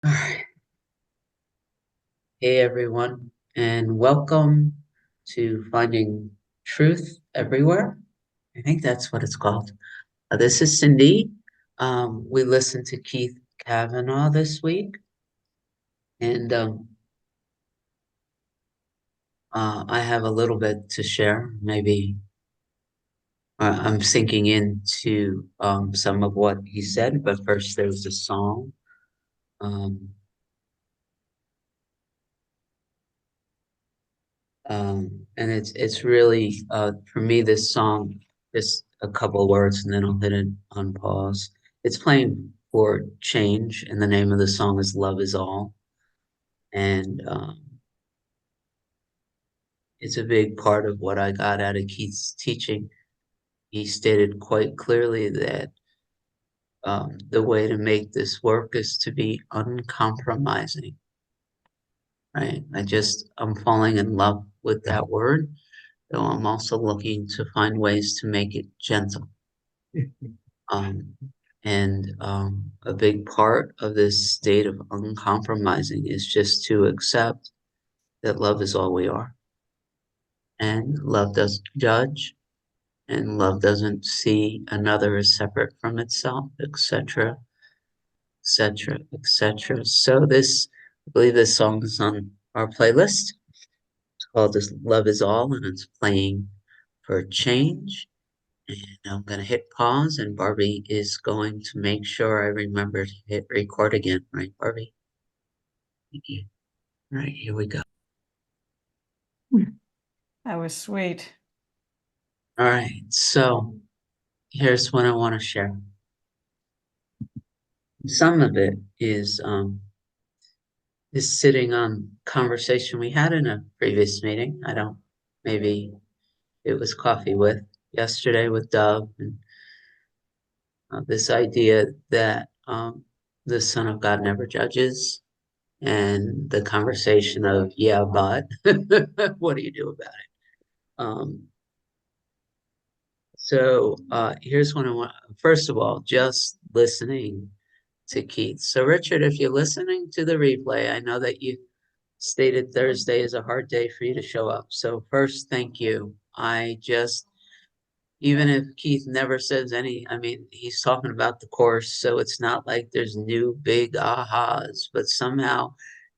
All right. Hey everyone, and welcome to Finding Truth Everywhere. I think that's what it's called. This is Cindy. We listened to Keith Kavanaugh this week, and I have a little bit to share. Maybe I'm sinking into some of what he said, but first there's a song. Um, and it's really for me this song, just a couple of words and then I'll hit it on pause. It's playing for change, and the name of the song is Love Is All. And it's a big part of what I got out of Keith's teaching. He stated quite clearly that the way to make this work is to be uncompromising, right? I'm falling in love with that word, though I'm also looking to find ways to make it gentle. Um, and a big part of this state of uncompromising is just to accept that love is all we are. And love doesn't judge, and love doesn't see another as separate from itself, etc., etc., etc. So I believe this song is on our playlist. It's called "This Love Is All," and it's playing for change. And I'm going to hit pause, and Barbie is going to make sure I remember to hit record again. Right, Barbie? Thank you. All right, here we go. That was sweet. All right, so here's what I want to share. Some of it is sitting on conversation we had in a previous meeting. I don't, maybe it was coffee with yesterday with Dove, and this idea that the Son of God never judges, and the conversation of, yeah, but what do you do about it? So here's what I want. First of all, just listening to Keith. So Richard, if you're listening to the replay, I know that you stated Thursday is a hard day for you to show up. So first, thank you. Even if Keith never says I mean, he's talking about the course, so it's not like there's new big ahas, but somehow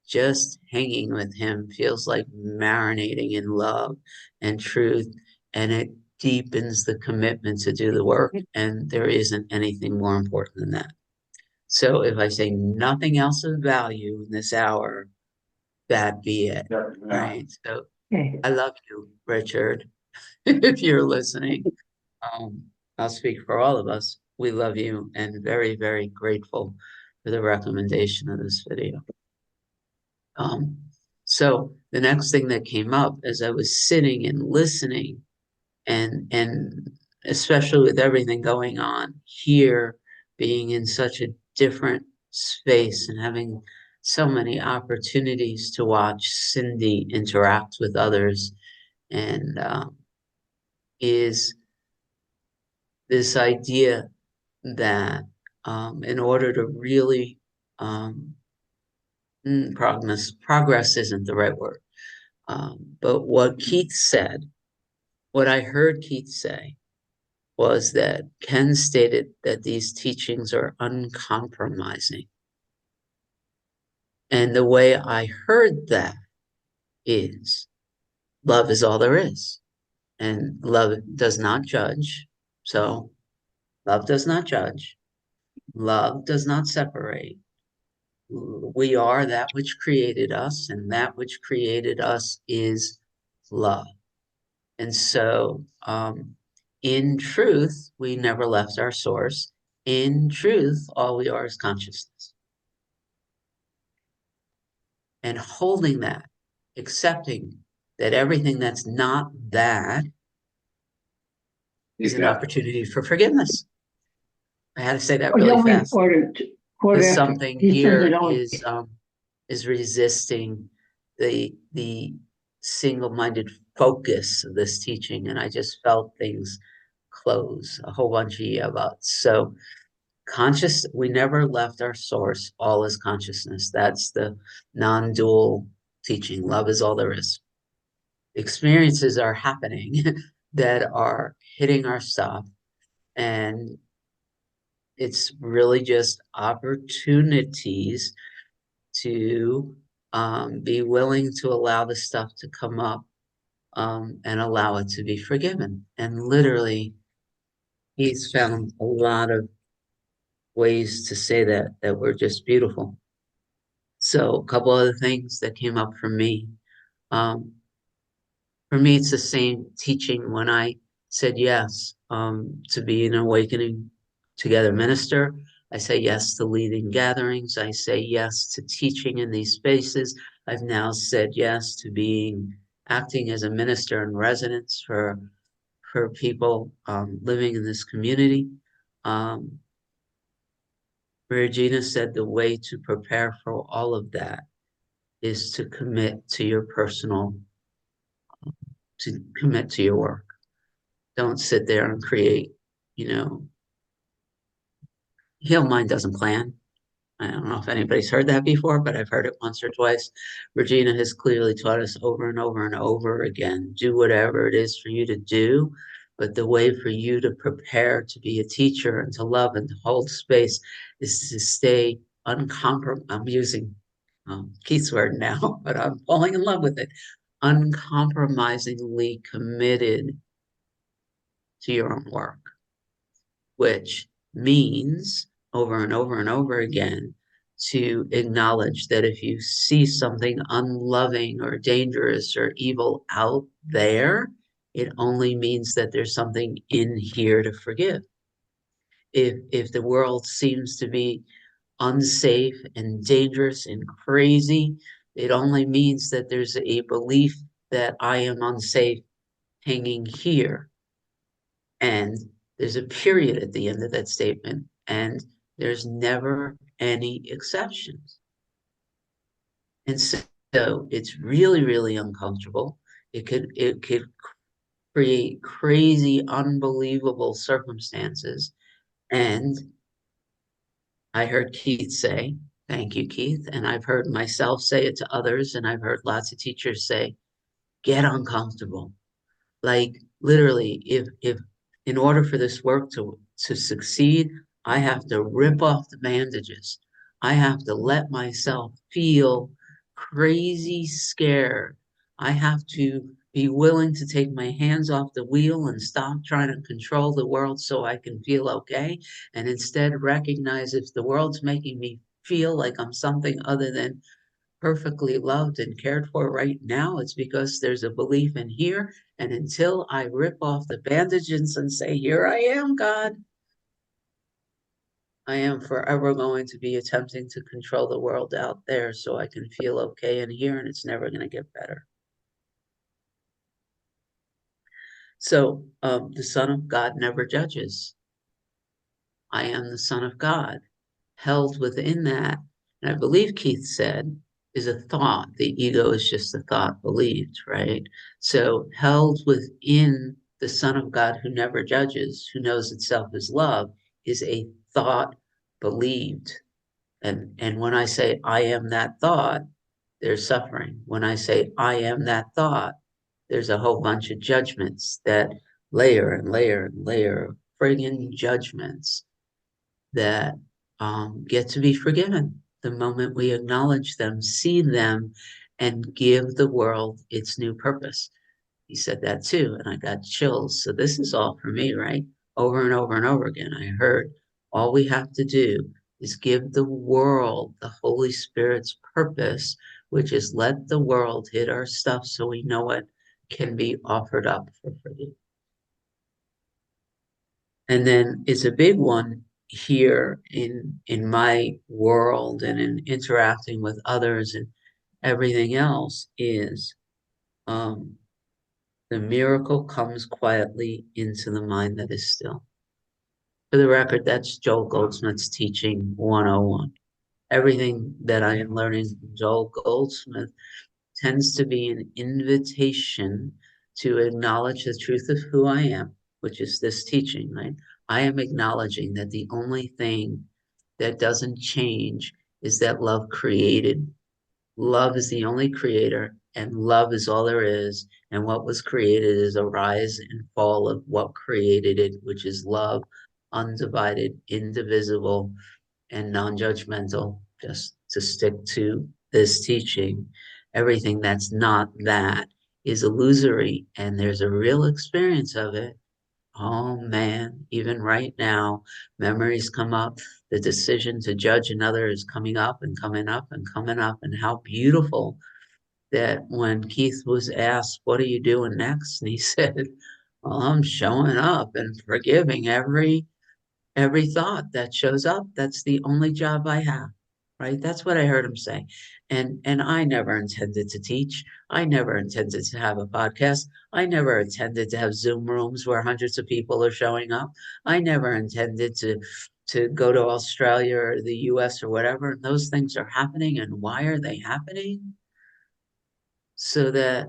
just hanging with him feels like marinating in love and truth, and it deepens the commitment to do the work, and there isn't anything more important than that. So if I say nothing else of value in this hour, that be it. All right. So Okay. I love you, Richard, if you're listening. Um, I'll speak for all of us. We love you and very, very grateful for the recommendation of this video. Um, so the next thing that came up as I was sitting and listening, and especially with everything going on here, being in such a different space and having so many opportunities to watch Cindy interact with others, and is this idea that in order to really um, progress isn't the right word, but what I heard Keith say was that Ken stated that these teachings are uncompromising. And the way I heard that is love is all there is. And love does not judge. So love does not judge. Love does not separate. We are that which created us, and that which created us is love. And so, in truth, we never left our source. In truth, all we are is consciousness. And holding that, accepting that everything that's not that is an opportunity for forgiveness. I had to say that really fast. Because something here is resisting the single-minded focus of this teaching, and I just felt things close a whole bunch of yeah buts. So We never left our source. All is consciousness. That's the non-dual teaching. Love is all there is. Experiences are happening that are hitting our stuff, and it's really just opportunities to be willing to allow the stuff to come up, and allow it to be forgiven. And literally, he's found a lot of ways to say that were just beautiful. So a couple other things that came up for me. Um, for me, it's the same teaching when I said yes, to be an awakening together minister. I say yes to leading gatherings. I say yes to teaching in these spaces. I've now said yes to being acting as a minister in residence for people living in this community. Um, Regina said the way to prepare for all of that is to commit to your personal, to commit to your work. Don't sit there and create, you know, Heal Mind doesn't plan. I don't know if anybody's heard that before, but I've heard it once or twice. Regina has clearly taught us over and over and over again, do whatever it is for you to do. But the way for you to prepare to be a teacher and to love and to hold space is to stay uncompromised. I'm using Keith's word now, but I'm falling in love with it. Uncompromisingly committed to your own work, which means over and over and over again to acknowledge that if you see something unloving or dangerous or evil out there, it only means that there's something in here to forgive. If the world seems to be unsafe and dangerous and crazy, it only means that there's a belief that I am unsafe hanging here. And there's a period at the end of that statement, and there's never any exceptions. And so it's really, really uncomfortable. It could create crazy, unbelievable circumstances. And I heard Keith say, thank you, Keith. And I've heard myself say it to others, and I've heard lots of teachers say, get uncomfortable. Like literally, if in order for this work to succeed, I have to rip off the bandages. I have to let myself feel crazy scared. I have to be willing to take my hands off the wheel and stop trying to control the world so I can feel okay, and instead recognize if the world's making me feel like I'm something other than perfectly loved and cared for right now, it's because there's a belief in here. And until I rip off the bandages and say, here I am, God, I am forever going to be attempting to control the world out there so I can feel okay in here, and it's never going to get better. So the Son of God never judges. I am the Son of God. Held within that, and I believe Keith said, is a thought. The ego is just a thought believed, right? So held within the Son of God who never judges, who knows itself as love, is a thought believed. And when I say I am that thought, there's suffering. When I say I am that thought, there's a whole bunch of judgments that layer and layer and layer of friggin' judgments that get to be forgiven the moment we acknowledge them, see them, and give the world its new purpose. He said that too, and I got chills. So this is all for me, right? Over and over and over again. I heard all we have to do is give the world the Holy Spirit's purpose, which is let the world hit our stuff so we know it can be offered up for free. And then it's a big one here in my world and in interacting with others and everything else is um, the miracle comes quietly into the mind that is still. For the record, that's Joel Goldsmith's teaching 101. Everything that I am learning from Joel Goldsmith tends to be an invitation to acknowledge the truth of who I am, which is this teaching, right? I am acknowledging that the only thing that doesn't change is that love created. Love is the only creator, and love is all there is. And what was created is a rise and fall of what created it, which is love, undivided, indivisible, and non-judgmental. Just to stick to this teaching, everything that's not that is illusory, and there's a real experience of it. Oh man, even right now, memories come up. The decision to judge another is coming up and coming up and coming up. And how beautiful that when Keith was asked, "What are you doing next?" And he said, "Well, I'm showing up and forgiving every thought that shows up. That's the only job I have." Right? That's what I heard him say. And I never intended to teach. I never intended to have a podcast. I never intended to have Zoom rooms where hundreds of people are showing up. I never intended to go to Australia or the US or whatever. Those things are happening. And why are they happening? So that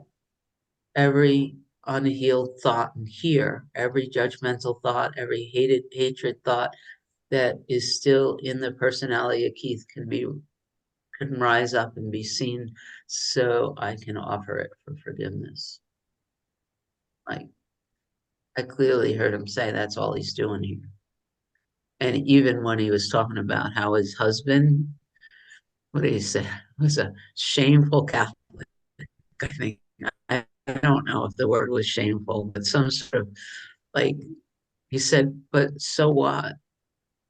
every unhealed thought in here, every judgmental thought, every hatred thought that is still in the personality of Keith can rise up and be seen, so I can offer it for forgiveness. Like I clearly heard him say that's all he's doing here. And even when he was talking about how his husband, what did he say, was a shameful Catholic, I think. I don't know if the word was shameful, but some sort of like he said, but so what?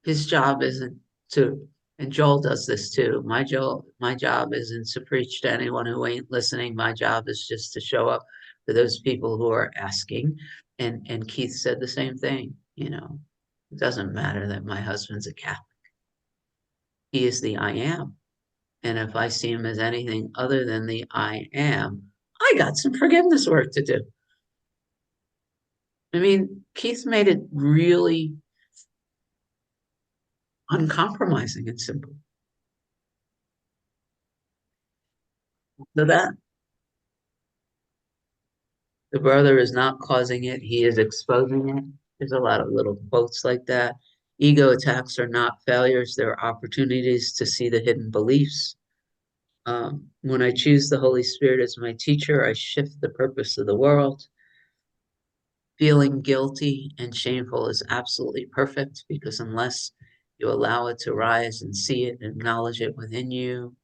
His job isn't to, and Joel does this too. My job isn't to preach to anyone who ain't listening. My job is just to show up for those people who are asking. And Keith said the same thing, It doesn't matter that my husband's a Catholic. He is the I am. And if I see him as anything other than the I am, I got some forgiveness work to do. I mean, Keith made it really uncompromising and simple. So that the brother is not causing it, he is exposing it. There's a lot of little quotes like that. Ego attacks are not failures, they're opportunities to see the hidden beliefs. When I choose the Holy Spirit as my teacher, I shift the purpose of the world. Feeling guilty and shameful is absolutely perfect because unless you allow it to rise and see it and acknowledge it within you,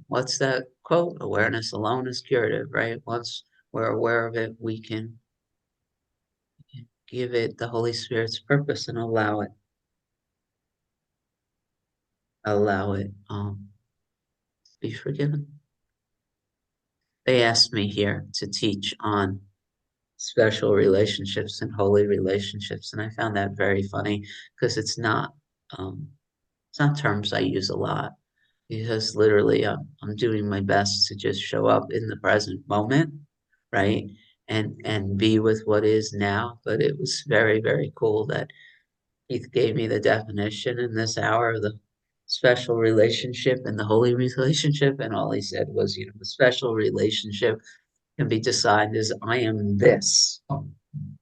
what's that quote? Awareness alone is curative, right? Once we're aware of it, we can give it the Holy Spirit's purpose and allow it be forgiven. They asked me here to teach on special relationships and holy relationships, and I found that very funny because um, it's not terms I use a lot. Because literally, I'm doing my best to just show up in the present moment, right, and be with what is now. But it was very, very cool that Keith gave me the definition in this hour of the special relationship and the holy relationship. And all he said was, the special relationship can be decided as I am this,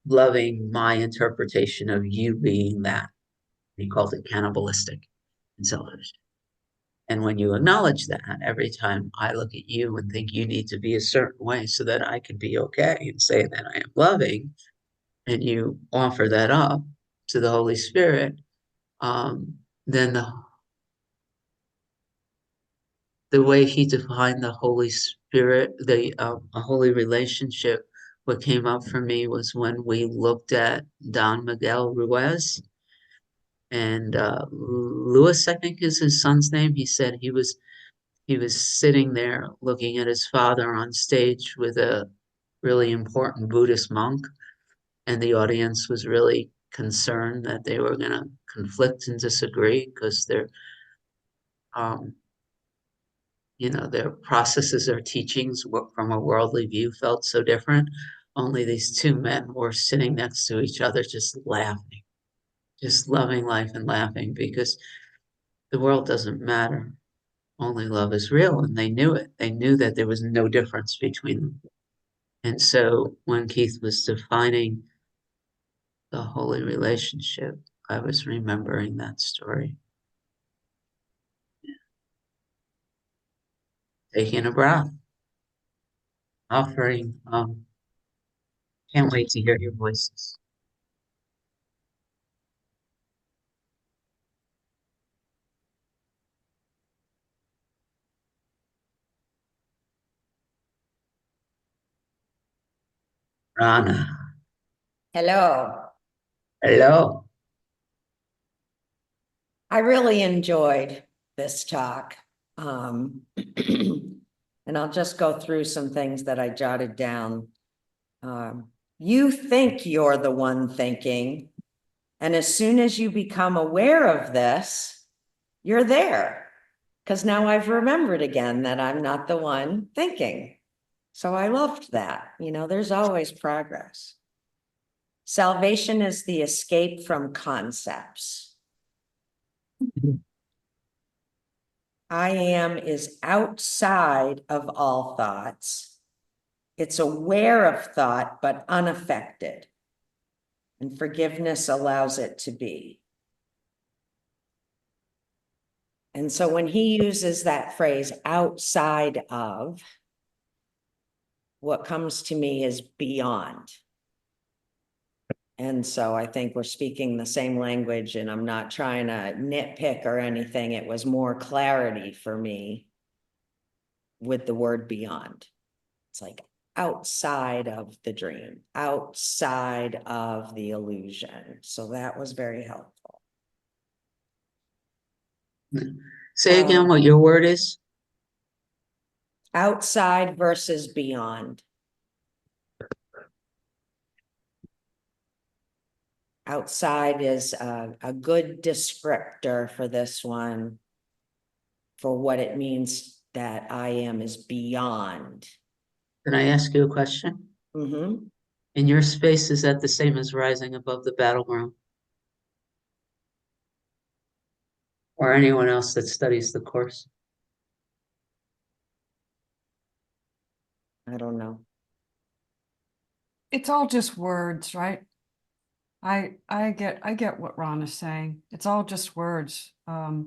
loving my interpretation of you being that. He called it cannibalistic and selfish. And when you acknowledge that, every time I look at you and think you need to be a certain way so that I can be okay and say that I am loving, and you offer that up to the Holy Spirit, then the way he defined the Holy Spirit, the a holy relationship, what came up for me was when we looked at Don Miguel Ruiz and Luis, I think is his son's name. He said he was sitting there looking at his father on stage with a really important Buddhist monk, and the audience was really concerned that they were going to conflict and disagree because um, their processes or teachings from a worldly view felt so different. Only these two men were sitting next to each other, just laughing, just loving life and laughing because the world doesn't matter. Only love is real. And they knew it. They knew that there was no difference between them. And so when Keith was defining the holy relationship. I was remembering that story. Taking a breath, offering. Can't wait to hear your voices. Rana, Hello. hello. I really enjoyed this talk. And I'll just go through some things that I jotted down. You think you're the one thinking, and as soon as you become aware of this, you're there. Because now I've remembered again that I'm not the one thinking. So I loved that. There's always progress. Salvation is the escape from concepts. I am is outside of all thoughts. It's aware of thought, but unaffected. And forgiveness allows it to be. And so when he uses that phrase outside of, what comes to me is beyond. And so I think we're speaking the same language, and I'm not trying to nitpick or anything. It was more clarity for me with the word beyond. It's like outside of the dream, outside of the illusion. So that was very helpful. Say again what your word is. Outside versus beyond. Outside is a good descriptor for this one, for what it means that I am is beyond. Can I ask you a question? Mm-hmm. In your space, is that the same as rising above the battleground? Or anyone else that studies the course? I don't know. It's all just words, right? I get what Ron is saying. It's all just words. What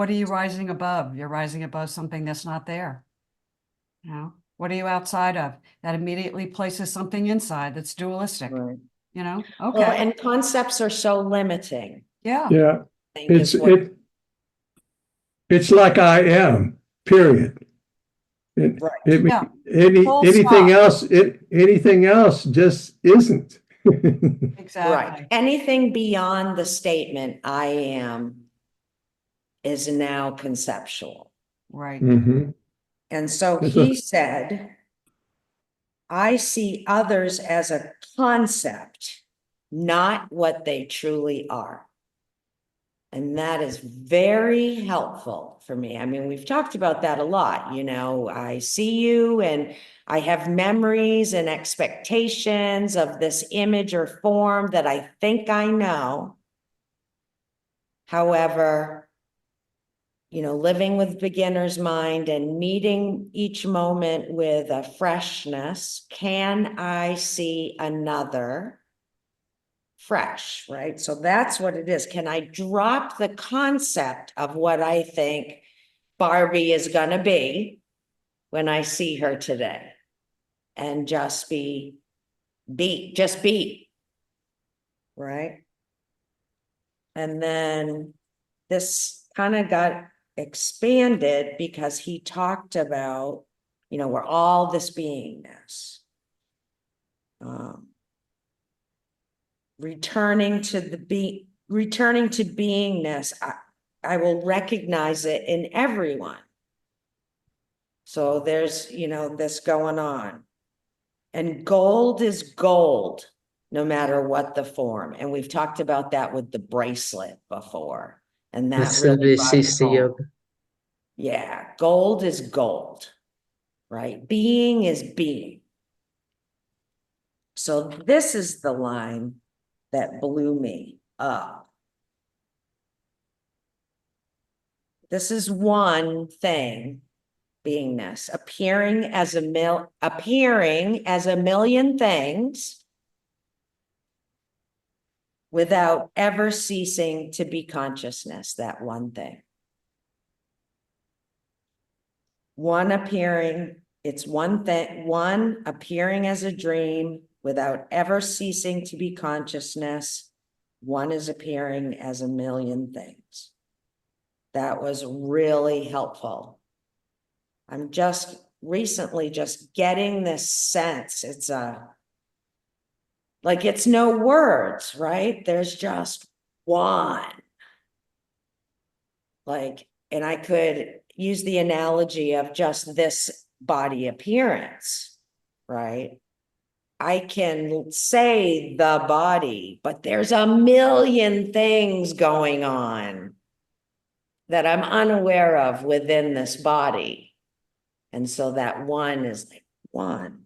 are you rising above? You're rising above something that's not there. What are you outside of? That immediately places something inside that's dualistic. Right. Okay. Well, and concepts are so limiting. Yeah. Yeah, I think is what, it's like I am, period. right. Yeah. Full Anything stop. else, anything else just isn't. Exactly. Right. Anything beyond the statement I am is now conceptual. Right. Mhm. And so That's he said, I see others as a concept, not what they truly are. And that is very helpful for me. I mean, we've talked about that a lot. I see you and I have memories and expectations of this image or form that I think I know. However, living with beginner's mind and meeting each moment with a freshness, can I see another fresh, right? So that's what it is. Can I drop the concept of what I think Barbie is going to be when I see her today and just be, right? And then this kind of got expanded because he talked about, we're all this beingness. Returning to beingness, I will recognize it in everyone. So there's, this going on. And gold is gold, no matter what the form. And we've talked about that with the bracelet before. And that That's the really brought it VCC home. yoga. Yeah, gold is gold, right? Being is being. So this is the line that blew me up. This is one thing, beingness, appearing as a million things without ever ceasing to be consciousness, that one thing. One appearing, it's one thing, one appearing as a dream without ever ceasing to be consciousness. One is appearing as a million things. That was really helpful. I'm just recently just getting this sense. It's like it's no words, right? There's just one. Like, and I could use the analogy of just this body appearance, right? I can say the body, but there's a million things going on that I'm unaware of within this body. And so that one is like one.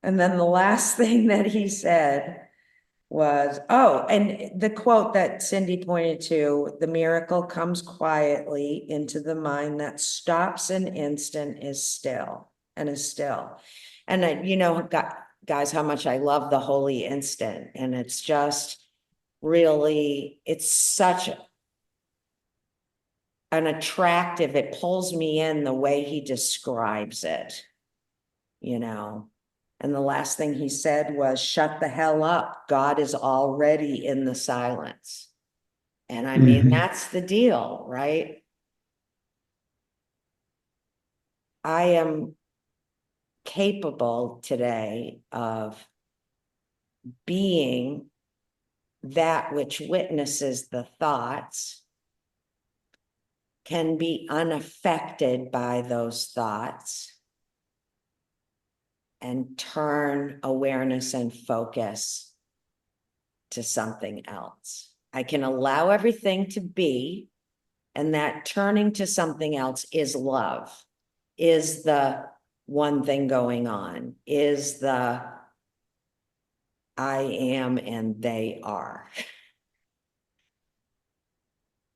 And then the last thing that he said was, oh, and the quote that Cindy pointed to, the miracle comes quietly into the mind that stops an instant, is still, and is still. And you know, guys, how much I love the holy instant. And it's just really, it's such an attractive, it pulls me in the way he describes it, you know. And the last thing he said was, shut the hell up. God is already in the silence. And I mean, that's the deal, right? I am capable today of being that which witnesses the thoughts, can be unaffected by those thoughts, and turn awareness and focus to something else. I can allow everything to be, and that turning to something else is love, is the one thing going on, is the I am and they are.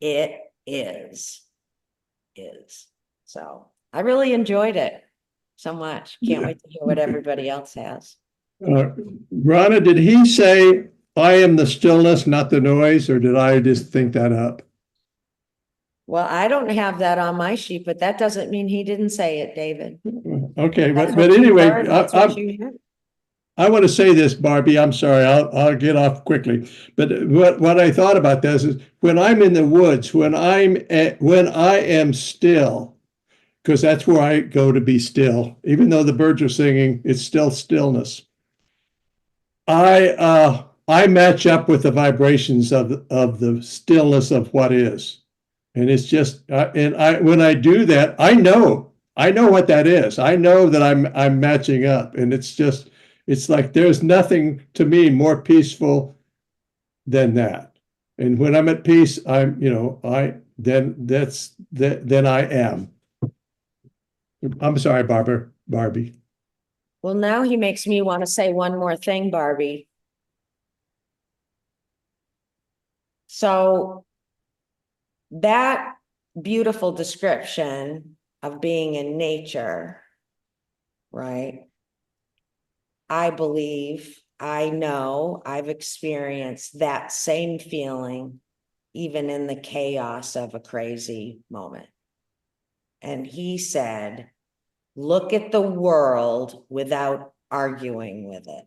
It is. So I really enjoyed it so much. Can't wait to hear what everybody else has. Rana, did he say, I am the stillness, not the noise, or did I just think that up? Well, I don't have that on my sheet, but that doesn't mean he didn't say it, David. Okay, That's but what you anyway, heard, that's what you heard. I want to say this, Barbie. I'm sorry, I'll get off quickly. But what I thought about this is when I'm in the woods, when I am still, because that's where I go to be still. Even though the birds are singing, it's still stillness. I match up with the vibrations of the stillness of what is. And it's just when I do that, I know what that is. I know that I'm matching up, and it's like there's nothing to me more peaceful than that. And when I'm at peace, then I am. I'm sorry, Barbie. Well, now he makes me want to say one more thing, Barbie. So that beautiful description of being in nature, right? I believe, I know, I've experienced that same feeling even in the chaos of a crazy moment. And he said, look at the world without arguing with it.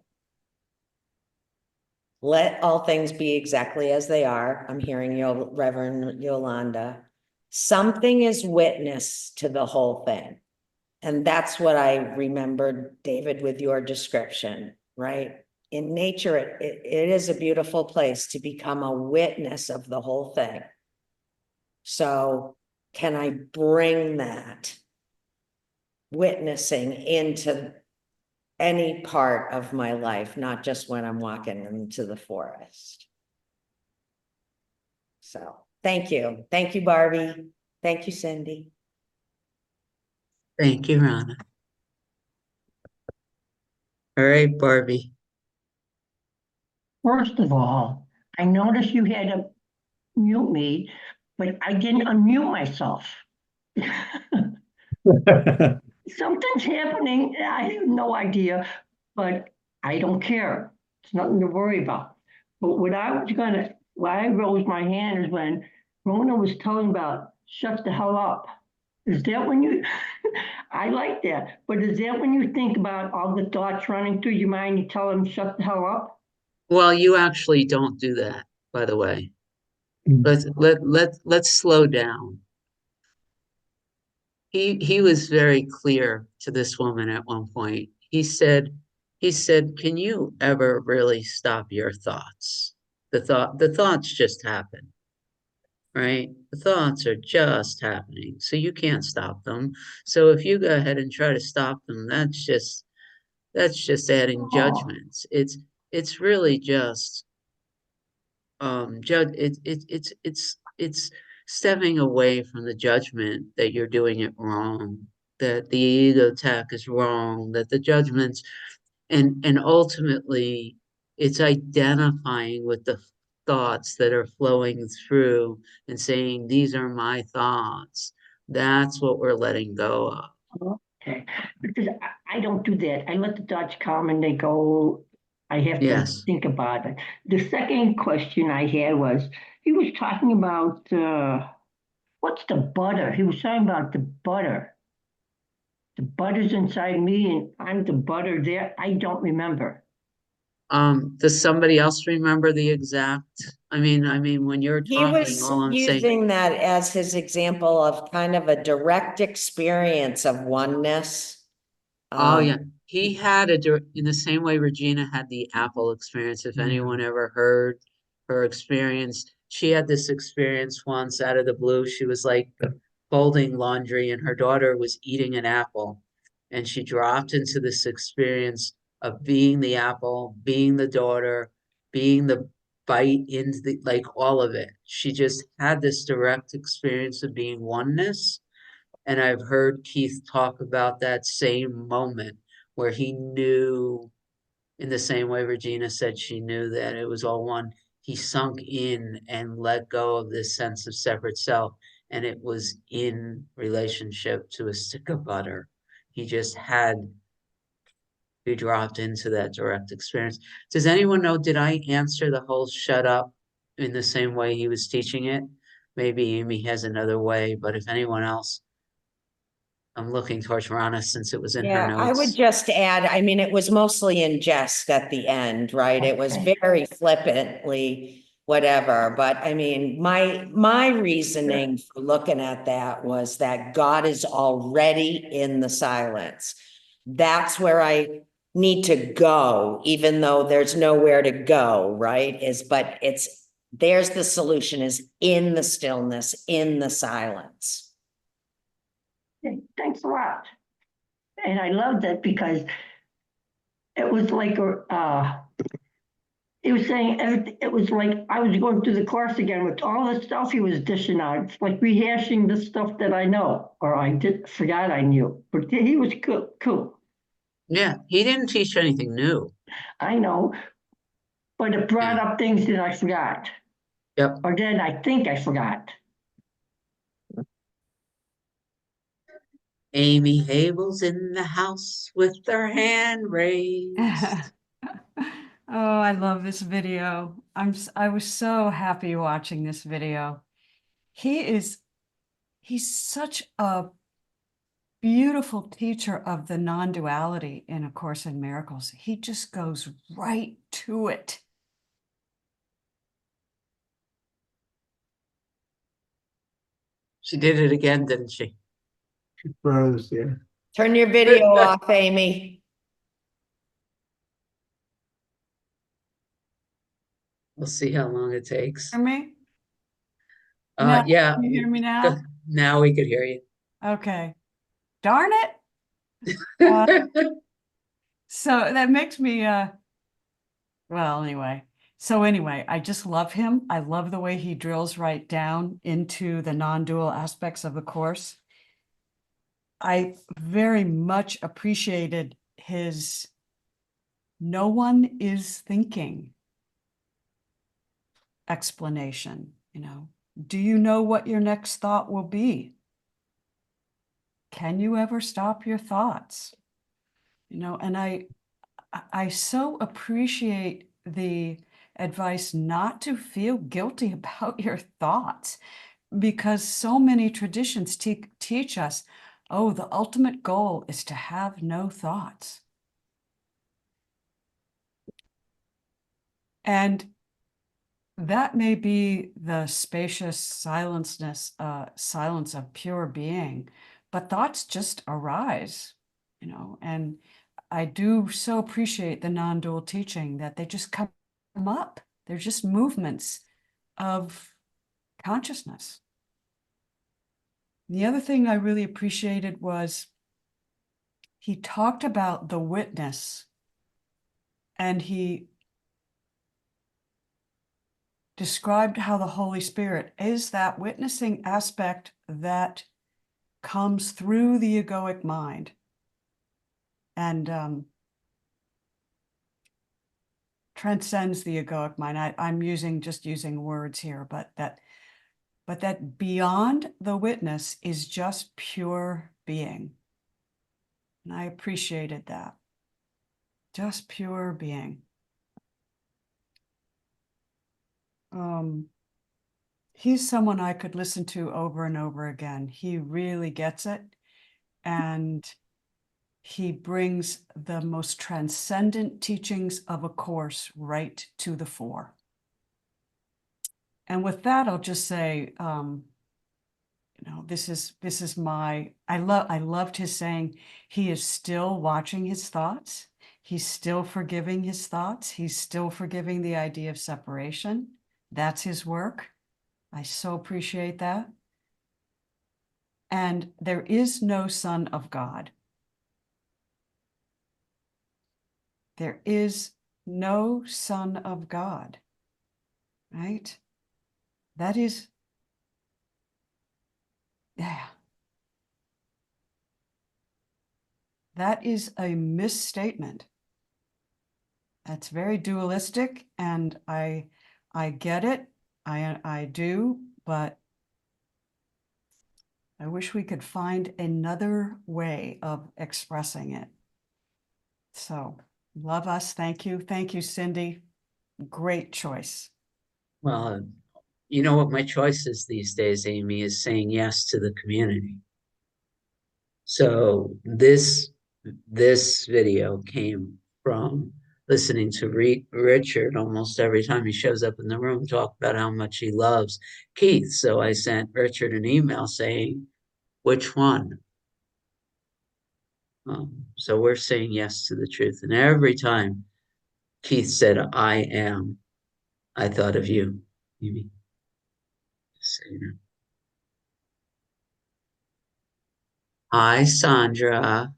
Let all things be exactly as they are. I'm hearing Reverend Yolanda. Something is witness to the whole thing. And that's what I remembered, David, with your description, right? In nature, it is a beautiful place to become a witness of the whole thing. So can I bring that witnessing into any part of my life, not just when I'm walking into the forest? So thank you. Thank you, Barbie. Thank you, Cindy. Thank you, Rana. All right, Barbie. First of all, I noticed you had to mute me, but I didn't unmute myself. Something's happening. I have no idea, but I don't care. It's nothing to worry about. But why I rose my hand is when Rona was telling about shut the hell up. Is that when you, I like that, but is that when you think about all the thoughts running through your mind, you tell them shut the hell up? Well, you actually don't do that, by the way. Let's slow down. He was very clear to this woman at one point. He said, "Can you ever really stop your thoughts? The thoughts just happen, right? The thoughts are just happening, so you can't stop them. So if you go ahead and try to stop them, that's just adding Oh, judgments. It's really just judge it's stepping away from the judgment that you're doing it wrong, that the ego attack is wrong, that the judgments and ultimately it's identifying with the thoughts that are flowing through and saying these are my thoughts. That's what we're letting go of. okay, because I don't do that. I let the thoughts come and they go. I have to Yes. think about it. The second question I had was, he was talking about, what's the butter? He was talking about the butter. The butter's inside me and I'm the butter there. I don't remember. Does somebody else remember the exact? I mean, when you're He talking, was all I'm saying, using that as his example of kind of a direct experience of oneness. oh yeah, Um, he had in the same way Regina had the Apple experience. If anyone ever heard her experience, she had this experience once out of the blue. She was like folding laundry and her daughter was eating an apple, and she dropped into this experience of being the apple, being the daughter, being the bite into the like all of it. She just had this direct experience of being oneness. And I've heard Keith talk about that same moment where he knew, in the same way Regina said she knew that it was all one. He sunk in and let go of this sense of separate self. And it was in relationship to a stick of butter. He just had be dropped into that direct experience. Does anyone know, did I answer the whole shut up in the same way he was teaching it? Maybe Amy has another way, but if anyone else, I'm looking towards Rana since it was in her yeah, I would notes. just add, I mean, it was mostly in jest at the end, right? It was Okay. very flippantly whatever, but I mean, my reasoning for looking at that was that God is already in the silence. That's where I need to go, even though there's nowhere to go, right? But there's the solution is in the stillness, in the silence. Okay, thanks a lot. And I loved it because it was like he was saying it was like I was going through the course again with all the stuff he was dishing out. It's like rehashing the stuff that I know or I did forgot I knew. But he was cool. Yeah, he didn't teach anything new. I know, but it brought Yeah. up things that I forgot. Yep. Or then I think I forgot. Amy Habel's in the house with her hand raised. Oh, I love this video. I was so happy watching this video. He's such a beautiful teacher of the non-duality in A Course in Miracles. He just goes right to it. She did it again, didn't she? Froze, yeah. Turn your video off, Amy. We'll see how long it takes. Hear me? No, Yeah, can you hear me go- now? now we could hear you. Okay. Darn it. Uh, so that makes me, well, anyway. So anyway, I just love him. I love the way he drills right down into the non-dual aspects of the Course. I very much appreciated his "no one is thinking" explanation. Do you know what your next thought will be? can you ever stop your thoughts? You know, and I so appreciate the advice not to feel guilty about your thoughts, because so many traditions teach us, oh, the ultimate goal is to have no thoughts. And that may be the spacious silence of pure being, but thoughts just arise, you know, and I do so appreciate the non-dual teaching that they just come up. They're just movements of consciousness. The other thing I really appreciated was he talked about the witness, and he described how the Holy Spirit is that witnessing aspect that comes through the egoic mind and transcends the egoic mind. I'm just using words here, but that beyond the witness is just pure being. And I appreciated that. Just pure being. He's someone I could listen to over and over again. He really gets it. And he brings the most transcendent teachings of a course right to the fore. And with that, I'll just say, you know, this is my, I loved his saying, he is still watching his thoughts. He's still forgiving his thoughts. He's still forgiving the idea of separation. That's his work. I so appreciate that. And there is no Son of God. There is no Son of God, right? That is, yeah. That is a misstatement. That's very dualistic, and I get it. I do, but I wish we could find another way of expressing it. So, love us. Thank you. Thank you, Cindy. Great choice. Well, you know what my choice is these days, Amy, is saying yes to the community. So this video came from listening to Richard almost every time he shows up in the room talk about how much he loves Keith. So I sent Richard an email saying, which one? So we're saying yes to the truth. And every time Keith said, I am, I thought of you, Amy. So, you know. Hi, Sandra.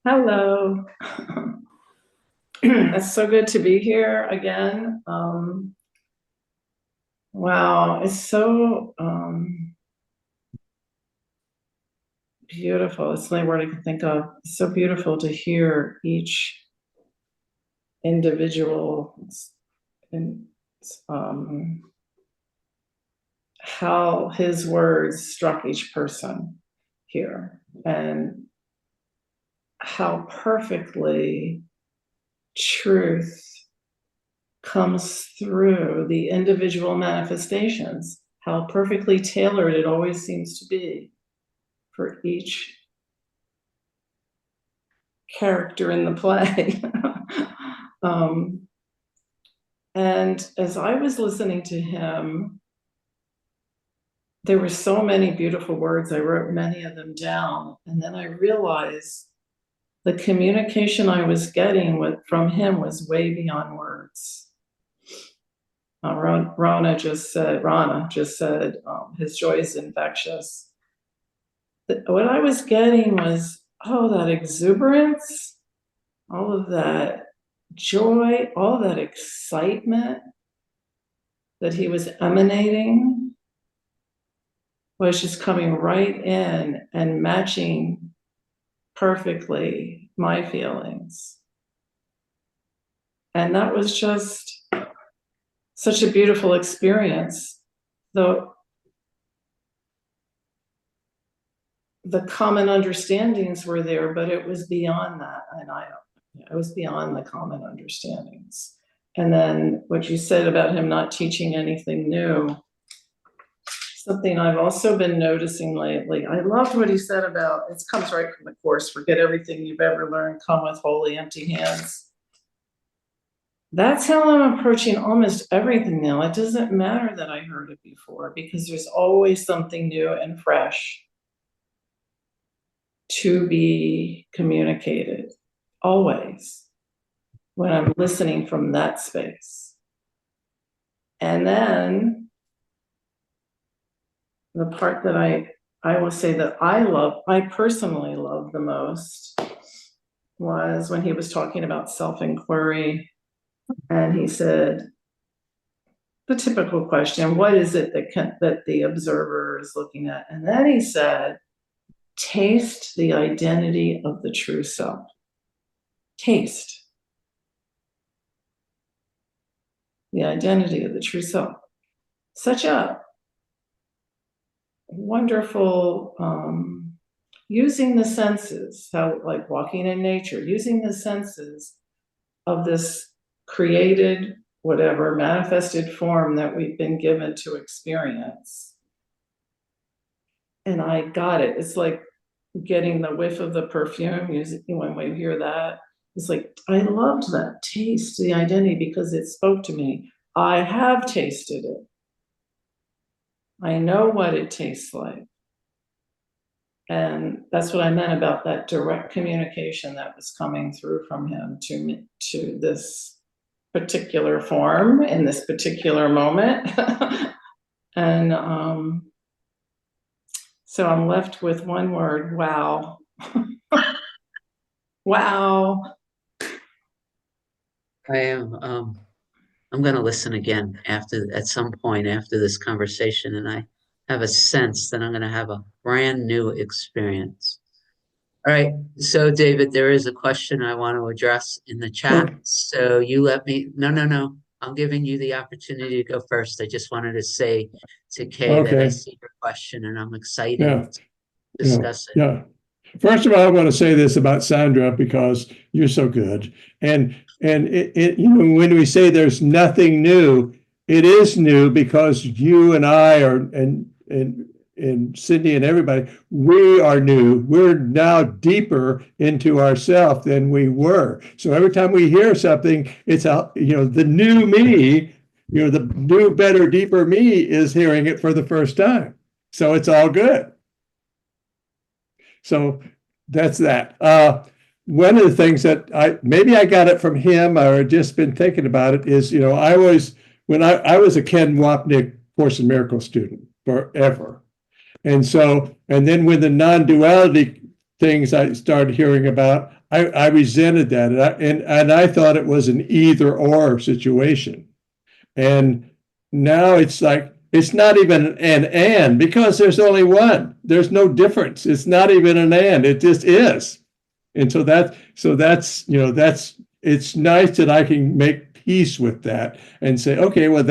Hello. It's so good to be here again. Wow, it's so beautiful. It's the only word I can think of. It's so beautiful to hear each individual and how his words struck each person here, and how perfectly truth comes through the individual manifestations, how perfectly tailored it always seems to be for each character in the play. And as I was listening to him, there were so many beautiful words. I wrote many of them down. And then I realized the communication I was getting from him was way beyond words. Rana just said, his joy is infectious. What I was getting was, that exuberance, all of that joy, all that excitement that he was emanating was just coming right in and matching perfectly my feelings. And that was just such a beautiful experience. Though the common understandings were there, but it was beyond that. And it was beyond the common understandings. And then what you said about him not teaching anything new, something I've also been noticing lately. I loved what he said about, it comes right from the course, forget everything you've ever learned, come with wholly empty hands. That's how I'm approaching almost everything now. It doesn't matter that I heard it before, because there's always something new and fresh to be communicated, always, when I'm listening from that space. And then the part that I will say that I personally love the most was when he was talking about self-inquiry, and he said, the typical question, what is it that the observer is looking at? And then he said, taste the identity of the true self. Taste the identity of the true self. Such a wonderful using the senses, how like walking in nature, using the senses of this created, whatever, manifested form that we've been given to experience. And I got it. It's like getting the whiff of the perfume, when we hear that. It's like, I loved that taste, the identity, because it spoke to me. I have tasted it. I know what it tastes like. And that's what I meant about that direct communication that was coming through from him to this particular form in this particular moment. And so I'm left with one word, wow. Wow. I'm going to listen again at some point after this conversation, and I have a sense that I'm going to have a brand new experience. All right. So, David, there is a question I want to address in the chat. Sure. So you let me, no. I'm giving you the opportunity to go first. I just wanted to say to Kay that I Okay. see your question and I'm excited Yeah. to discuss it. Yeah. First of all, I want to say this about Sandra because you're so good. And when we say there's nothing new, it is new because you and I are and Cindy and everybody, we are new. We're now deeper into ourself than we were. So every time we hear something, it's the new me, the new, better, deeper me is hearing it for the first time. So it's all good. So that's that. One of the things that maybe I got it from him or just been thinking about it is, I was a Ken Wapnick Course in Miracles student forever. And then when the non-duality things I started hearing about, I resented that. And I thought it was an either or situation. And now it's like, it's not even an and because there's only one. There's no difference. It's not even an and. It just is. And it's nice that I can make peace with that and say, okay, well,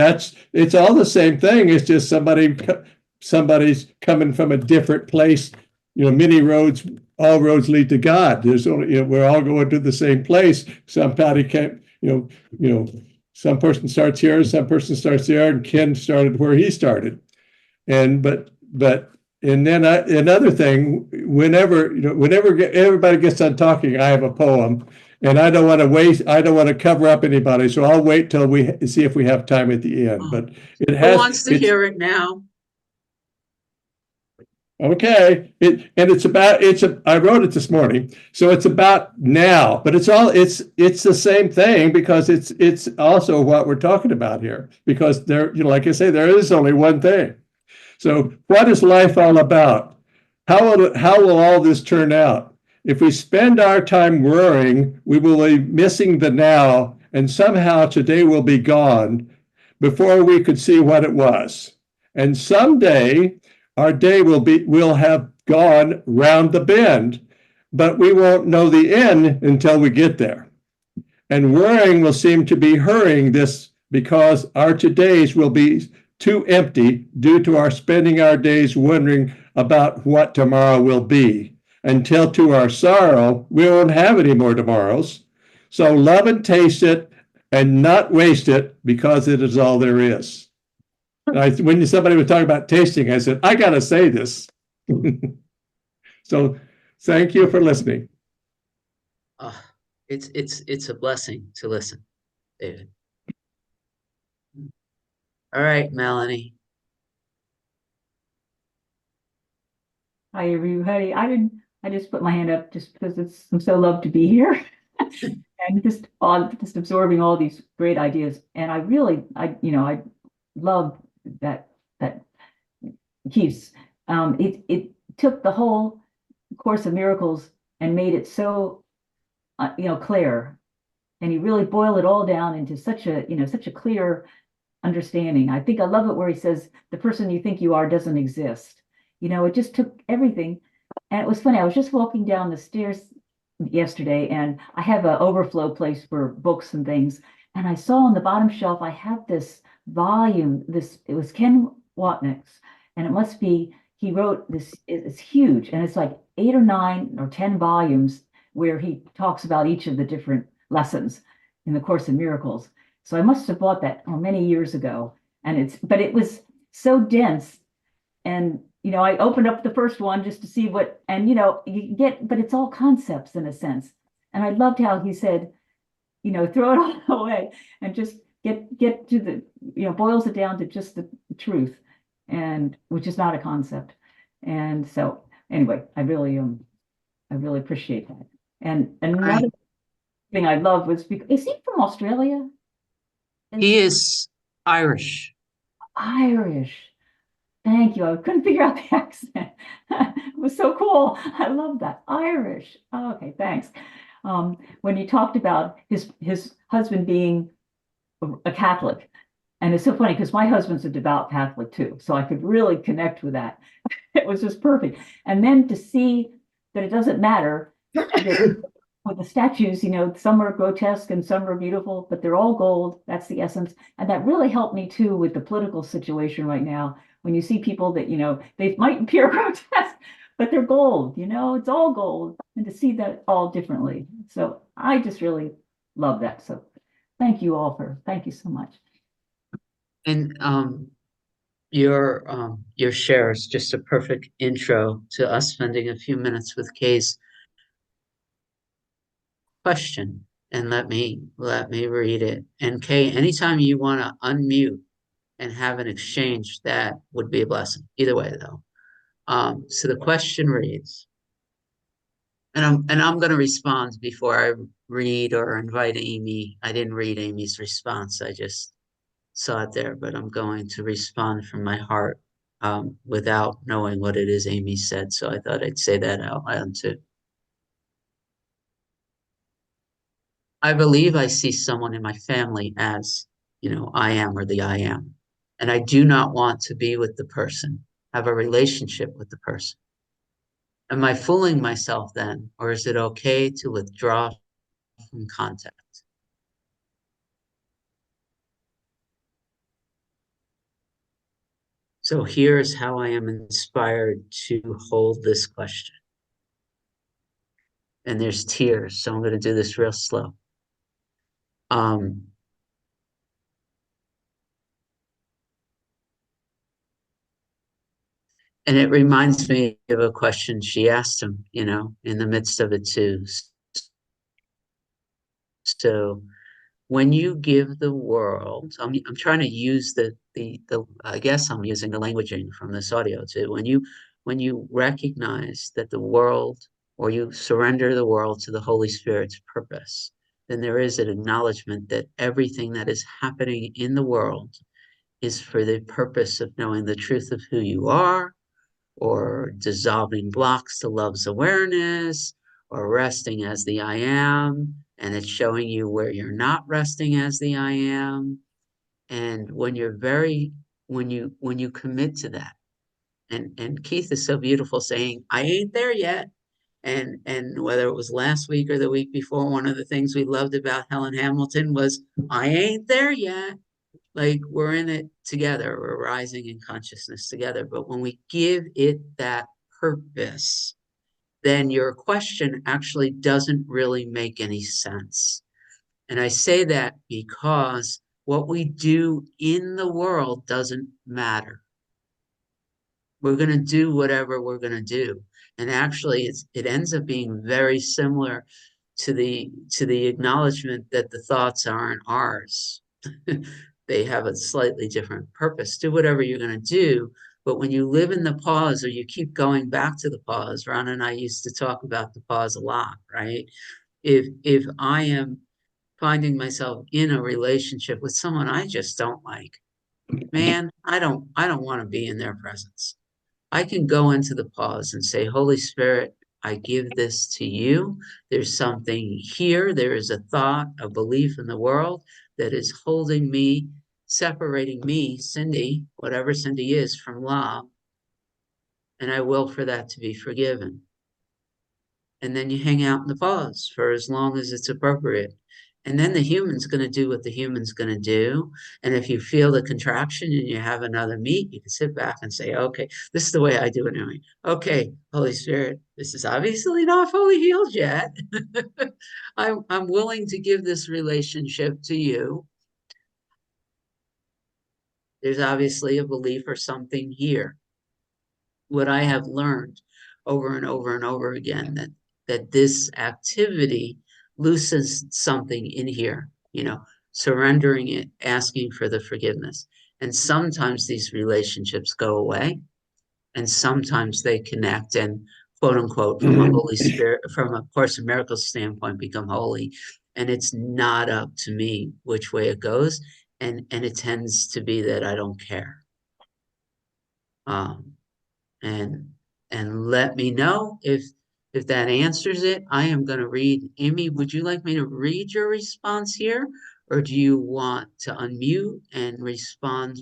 it's all the same thing. It's just somebody's coming from a different place. Many roads, all roads lead to God. There's only, we're all going to the same place. Somebody can't, some person starts here, some person starts there, and Ken started where he started. And then another thing, whenever everybody gets done talking, I have a poem, and I don't want to cover up anybody, so I'll wait till we see if we have time at the end. But Who wants to hear it now? Okay, I wrote it this morning, so it's about now, but it's the same thing because it's also what we're talking about here, because like I say, there is only one thing. So what is life all about? How will all this turn out? If we spend our time worrying, we will be missing the now, and somehow today will be gone before we could see what it was. And someday our day will have gone round the bend, but we won't know the end until we get there. And worrying will seem to be hurrying this because our todays will be too empty due to our spending our days wondering about what tomorrow will be, until to our sorrow, we won't have any more tomorrows. So love and taste it and not waste it, because it is all there is. When somebody was talking about tasting, I said, I got to say this. So thank you for listening. It's a blessing to listen, David. All right, Melanie. Hi, everybody. I just put my hand up just because I'm so loved to be here and just absorbing all these great ideas. And I love that Keith's. It took the whole Course of Miracles and made it so, clear. And he really boiled it all down into such a clear understanding. I think I love it where he says, the person you think you are doesn't exist. It just took everything. And it was funny. I was just walking down the stairs yesterday, and I have an overflow place for books and things. And I saw on the bottom shelf, I have this volume. It was Ken Watnick's, and it must be, he wrote this, it's huge, and it's like 8 or 9 or 10 volumes where he talks about each of the different lessons in the Course in Miracles. So I must have bought that many years ago, but it was so dense. And I opened up the first one just to see but it's all concepts in a sense. And I loved how he said, throw it all away and just get to boils it down to just the truth, and which is not a concept. And so anyway, I really appreciate that. And another thing I love was, because is he from Australia? He is Irish. Irish. Thank you. I couldn't figure out the accent. It was so cool. I love that. Irish. Oh, okay, thanks. When you talked about his husband being a Catholic, and it's so funny because my husband's a devout Catholic too, so I could really connect with that. It was just perfect. And then to see that it doesn't matter with the statues, some are grotesque and some are beautiful, but they're all gold. That's the essence. And that really helped me too with the political situation right now. When you see people that, they might appear grotesque, but they're gold, it's all gold. And to see that all differently. So I just really love that. So thank you so much. And your share is just a perfect intro to us spending a few minutes with Kay's question. And let me read it. And Kay, anytime you want to unmute and have an exchange, that would be a blessing. Either way, though. So the question reads, and I'm going to respond before I read or invite Amy. I didn't read Amy's response. I just saw it there, but I'm going to respond from my heart without knowing what it is Amy said. So I thought I'd say that out loud too. I believe I see someone in my family as, I am, or the I am. And I do not want to be with the person, have a relationship with the person. Am I fooling myself then, or is it okay to withdraw from contact? So here's how I am inspired to hold this question. And there's tears, so I'm going to do this real slow. And it reminds me of a question she asked him, in the midst of it too. So when you give the world, I'm trying to use the I guess I'm using the languaging from this audio too. When you recognize that the world, or you surrender the world to the Holy Spirit's purpose, then there is an acknowledgement that everything that is happening in the world is for the purpose of knowing the truth of who you are, or dissolving blocks to love's awareness, or resting as the I am, and it's showing you where you're not resting as the I am. And when you commit to that, and Keith is so beautiful saying, I ain't there yet. And whether it was last week or the week before, one of the things we loved about Helen Hamilton was, I ain't there yet. like we're in it together, we're rising in consciousness together. But when we give it that purpose, then your question actually doesn't really make any sense. And I say that because what we do in the world doesn't matter. We're going to do whatever we're going to do. And actually, it ends up being very similar to the acknowledgement that the thoughts aren't ours. They have a slightly different purpose. Do whatever you're going to do. But when you live in the pause or you keep going back to the pause, Ron and I used to talk about the pause a lot, right? If I am finding myself in a relationship with someone I just don't like, man, I don't want to be in their presence. I can go into the pause and say, Holy Spirit, I give this to you. There's something here. There is a thought, a belief in the world that is holding me, separating me, Cindy, whatever Cindy is, from love. And I will for that to be forgiven. And then you hang out in the pause for as long as it's appropriate. And then the human's going to do what the human's going to do. And if you feel the contraction and you have another meet, you can sit back and say, okay, this is the way I do it anyway. Okay, Holy Spirit, this is obviously not fully healed yet. I'm willing to give this relationship to you. There's obviously a belief or something here. What I have learned over and over and over again, that this activity loosens something in here, surrendering it, asking for the forgiveness. And sometimes these relationships go away, and sometimes they connect and quote unquote from a Holy Spirit, from a Course in Miracles standpoint, become holy. And it's not up to me which way it goes. And it tends to be that I don't care. Um, and let me know if that answers it. I am going to read. Amy, would you like me to read your response here, or do you want to unmute and respond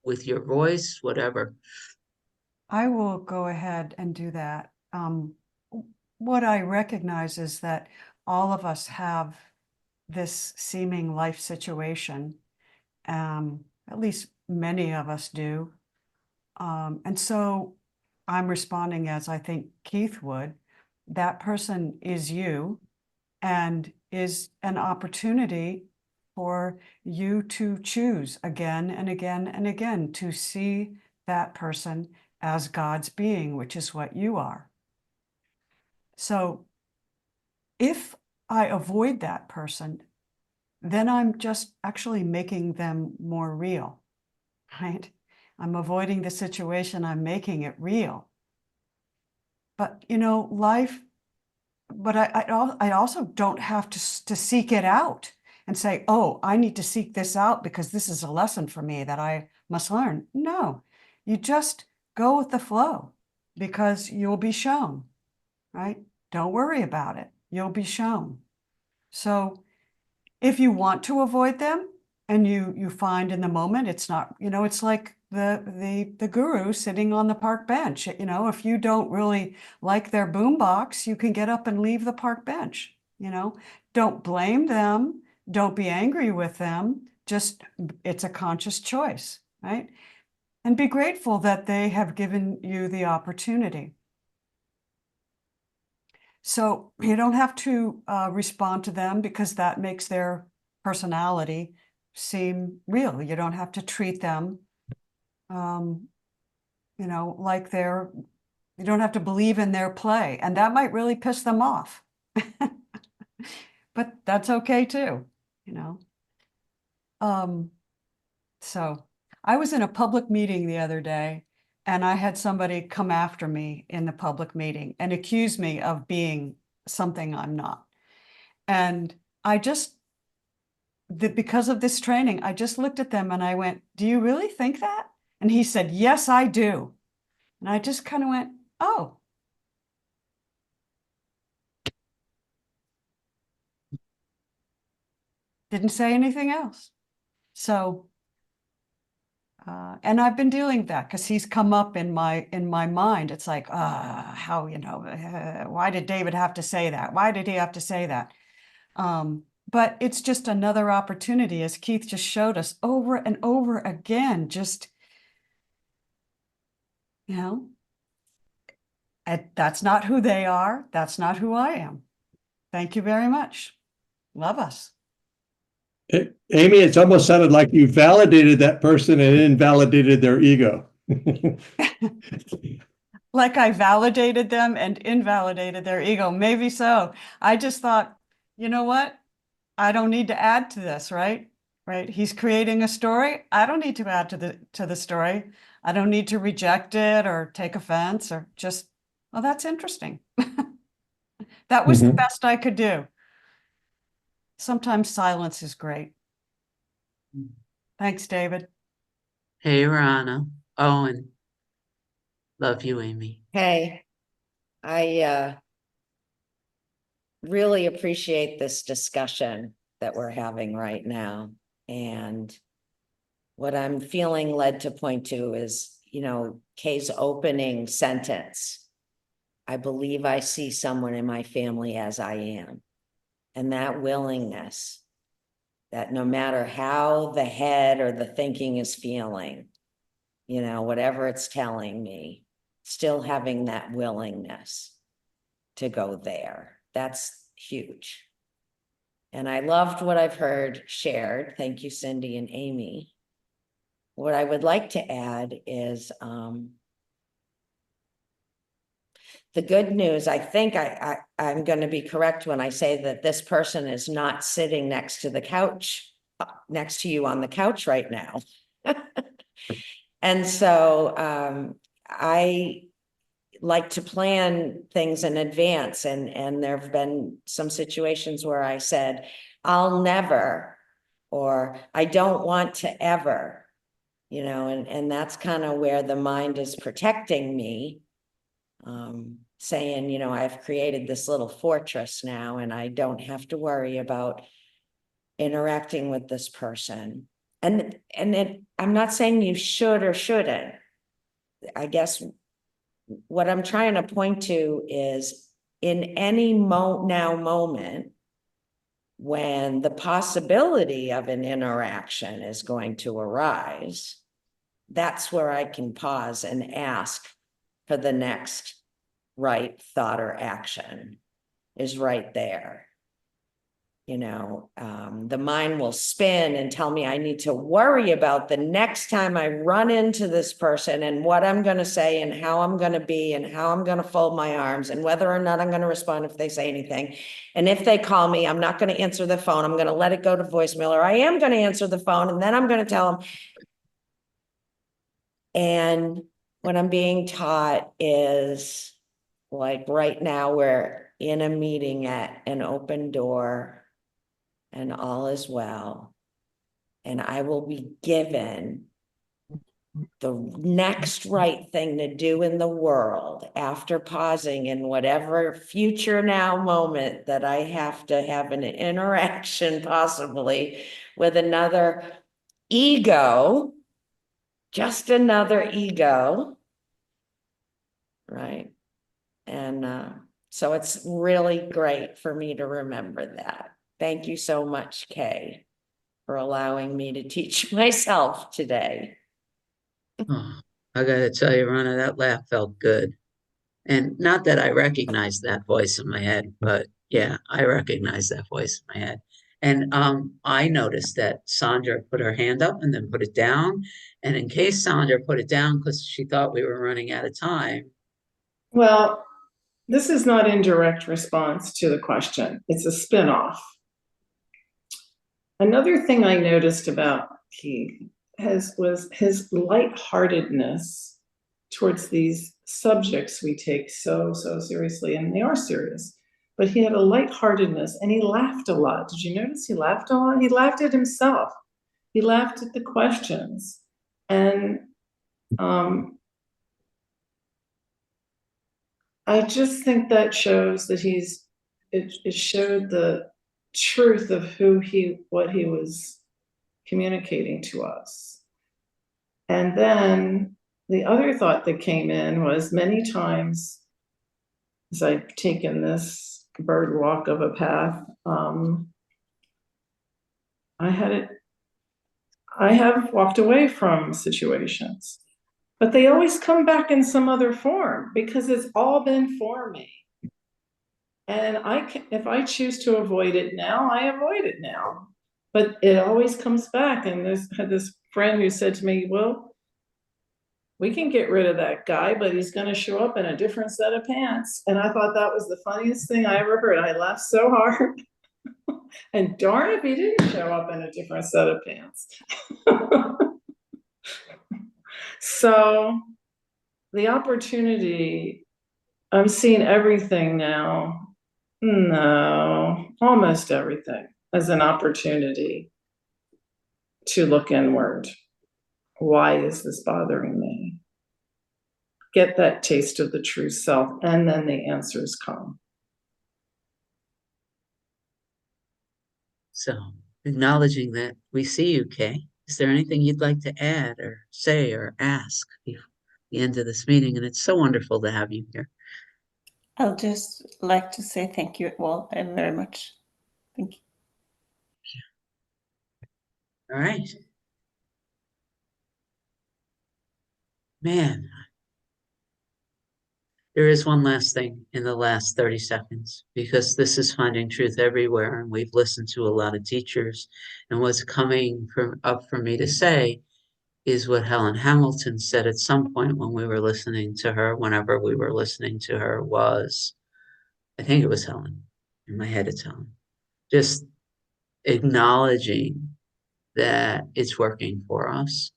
with your voice, whatever? I will go ahead and do that. What I recognize is that all of us have this seeming life situation. At least many of us do. And so I'm responding as I think Keith would. That person is you and is an opportunity for you to choose again and again and again to see that person as God's being, which is what you are. So if I avoid that person, then I'm just actually making them more real, right? I'm avoiding the situation, I'm making it real. But life, but I also don't have to seek it out and say, oh, I need to seek this out because this is a lesson for me that I must learn. No, you just go with the flow because you'll be shown, right? Don't worry about it. You'll be shown. So if you want to avoid them and you find in the moment it's not, it's like the guru sitting on the park bench. If you don't really like their boombox, you can get up and leave the park bench. Don't blame them. Don't be angry with them. Just it's a conscious choice, right? And be grateful that they have given you the opportunity. So you don't have to respond to them because that makes their personality seem real. You don't have to treat them, like you don't have to believe in their play. And that might really piss them off. But that's okay too, So I was in a public meeting the other day, and I had somebody come after me in the public meeting and accuse me of being something I'm not. And because of this training, I just looked at them and I went, do you really think that? And he said, yes, I do. And I just kind of went, oh. Didn't say anything else. So, and I've been dealing with that because he's come up in my mind. It's like, how, why did David have to say that? Why did he have to say that? but it's just another opportunity, as Keith just showed us over and over again, just, you know, that's not who they are. That's not who I am. Thank you very much. Love us. Amy, it's almost sounded like you validated that person and invalidated their ego. Like I validated them and invalidated their ego. Maybe so. I just thought, you know what? I don't need to add to this, right? Right. He's creating a story. I don't need to add to the story. I don't need to reject it or take offense or just, well, that's interesting. That was the best I could do. Sometimes silence is great. Thanks, David. Hey, Rana. Owen. Love you, Amy. Hey, I really appreciate this discussion that we're having right now. And what I'm feeling led to point to is, Kay's opening sentence. I believe I see someone in my family as I am. And that willingness, that no matter how the head or the thinking is feeling, whatever it's telling me, still having that willingness to go there. That's huge. And I loved what I've heard shared. Thank you, Cindy and Amy. What I would like to add is the good news. I think I'm going to be correct when I say that this person is not sitting next to the couch, next to you on the couch right now. And so I like to plan things in advance. And there have been some situations where I said, I'll never, or I don't want to ever, and that's kind of where the mind is protecting me, saying, I've created this little fortress now, and I don't have to worry about interacting with this person. And I'm not saying you should or shouldn't. I guess what I'm trying to point to is in any moment when the possibility of an interaction is going to arise, that's where I can pause and ask for the next right thought or action is right there. The mind will spin and tell me I need to worry about the next time I run into this person and what I'm going to say and how I'm going to be and how I'm going to fold my arms and whether or not I'm going to respond if they say anything. And if they call me, I'm not going to answer the phone. I'm going to let it go to voicemail, or I am going to answer the phone and then I'm going to tell them. And what I'm being taught is, like, right now we're in a meeting at an open door and all is well. And I will be given the next right thing to do in the world after pausing in whatever future now moment that I have to have an interaction possibly with another ego, just another ego, right? And so it's really great for me to remember that. Thank you so much, Kay, for allowing me to teach myself today. Oh, I gotta tell you, Rana, that laugh felt good. And not that I recognize that voice in my head, but yeah, I recognize that voice in my head. And I noticed that Sandra put her hand up and then put it down. And in case Sandra put it down because she thought we were running out of time. Well, this is not in direct response to the question. It's a spin-off. Another thing I noticed about Keith was his lightheartedness towards these subjects we take so seriously, and they are serious. But he had a lightheartedness and he laughed a lot. Did you notice he laughed a lot? He laughed at himself. He laughed at the questions. And I just think that shows that it showed the truth of what he was communicating to us. And then the other thought that came in was, many times as I've taken this bird walk of a path, I have walked away from situations, but they always come back in some other form because it's all been for me. And if I choose to avoid it now, I avoid it now. But it always comes back. And had this friend who said to me, well, we can get rid of that guy, but he's going to show up in a different set of pants. And I thought that was the funniest thing I ever heard. I laughed so hard. And darn if he didn't show up in a different set of pants. So the opportunity, I'm seeing everything now. No, almost everything as an opportunity to look inward. Why is this bothering me? Get that taste of the true self, and then the answers come. So, acknowledging that we see you, Kay, is there anything you'd like to add or say or ask before the end of this meeting? And it's so wonderful to have you here. I'll just like to say thank you all very much. Thank you. All right. Man, there is one last thing in the last 30 seconds, because this is Finding Truth Everywhere, and we've listened to a lot of teachers, and what's coming up for me to say is what Helen Hamilton said at some point when we were listening to her, whenever we were listening to her, was, I think it was Helen, in my head it's Helen, just acknowledging that it's working for us,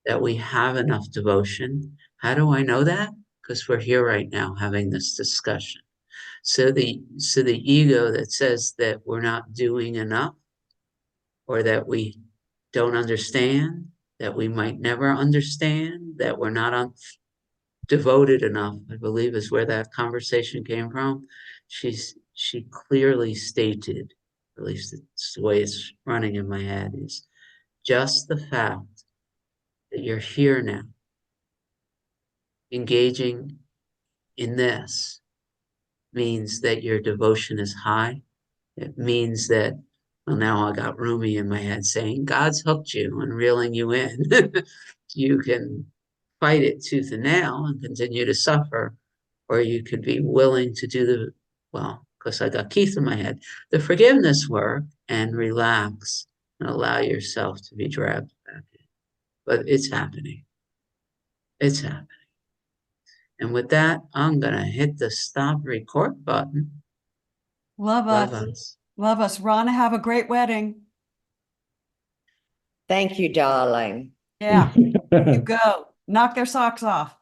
that we have enough devotion. How do I know that? Because we're here right now having this discussion. So the ego that says that we're not doing enough, or that we don't understand, that we might never understand, that we're not devoted enough, I believe is where that conversation came from. She clearly stated, at least it's the way it's running in my head, is just the fact that you're here now, engaging in this, means that your devotion is high. It means that, well, now I got Rumi in my head saying, God's hooked you and reeling you in. You can fight it tooth and nail and continue to suffer, or you could be willing to do well, because I got Keith in my head, the forgiveness work, and relax and allow yourself to be dragged back in. But it's happening. It's happening. And with that, I'm going to hit the stop record button. Love Love us. us. Love us. Rana, have a great wedding. Thank you, darling. Yeah, you go. Knock their socks off.